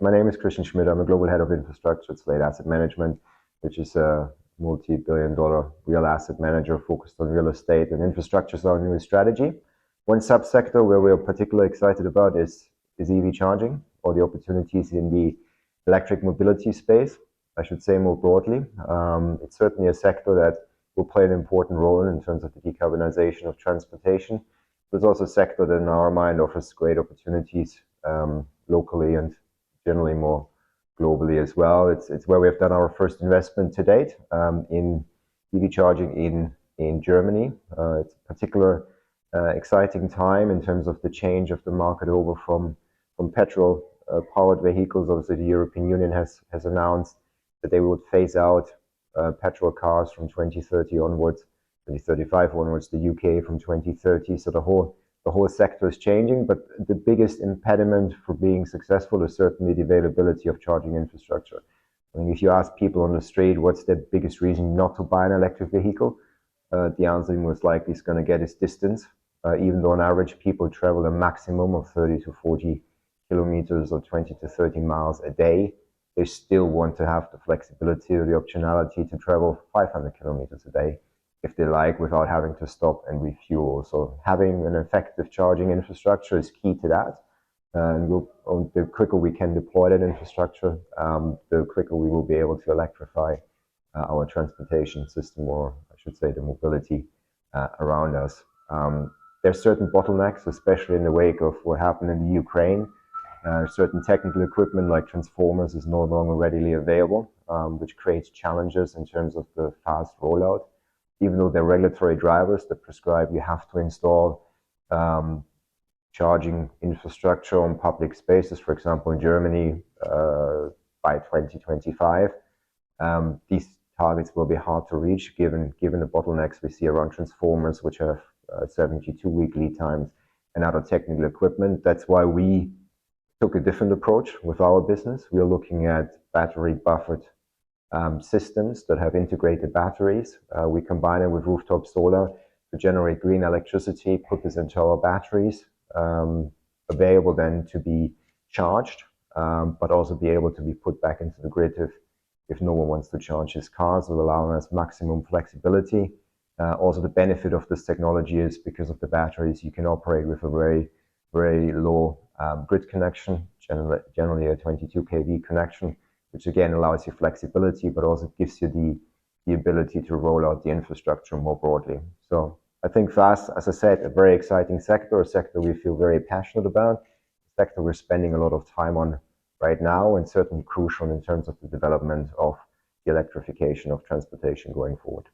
My name is Schmid. I'm a global head of infrastructure at Slate Asset Management, which is a multi-billion-dollar real asset manager focused on real estate and infrastructure is our new strategy. One subsector where we're particularly excited about is EV charging, or the opportunities in the electric mobility space, I should say more broadly. It's certainly a sector that will play an important role in terms of the decarbonization of transportation. But it's also a sector that in our mind offers great opportunities locally and generally more globally as well. It's where we have done our first investment to date in EV charging in Germany. It's a particular exciting time in terms of the change of the market over from petrol powered vehicles. Obviously, the European Union has announced that they would phase out petrol cars from 2030 onwards, 2035 onwards, the UK from 2030. So the whole sector is changing, but the biggest impediment for being successful is certainly the availability of charging infrastructure. I mean, if you ask people on the street what's their biggest reason not to buy an electric vehicle, the answer most likely is going to get is distance. Even though on average people travel a maximum of 30 to 40 kilometers or 20 to 30 miles a day, they still want to have the flexibility or the optionality to travel 500 kilometers a day if they like, without having to stop and refuel. So having an effective charging infrastructure is key to that. And the quicker we can deploy that infrastructure, the quicker we will be able to electrify our transportation system, or I should say the mobility around us. There's certain bottlenecks, especially in the wake of what happened in the Ukraine. Certain technical equipment like transformers is no longer readily available, which creates challenges in terms of the fast rollout. Even though there are regulatory drivers that prescribe you have to install charging infrastructure on public spaces, for example, in Germany by 2025, these targets will be hard to reach given the bottlenecks we see around transformers, which have 72-week lead times, and other technical equipment. That's why we took a different approach with our business. We are looking at battery buffered systems that have integrated batteries. We combine it with rooftop solar to generate green electricity, put this into our batteries, available then to be charged, but also be able to be put back into the grid if no one wants to charge his cars, will allow us maximum flexibility. Also, the benefit of this technology is because of the batteries, you can operate with a very, very low grid connection, generally a 22 kV connection, which again allows you flexibility, but also gives you the ability to roll out the infrastructure more broadly. So I think for us, as I said, a very exciting sector, a sector we feel very passionate about, a sector we're spending a lot of time on right now, and certainly crucial in terms of the development of the electrification of transportation going forward.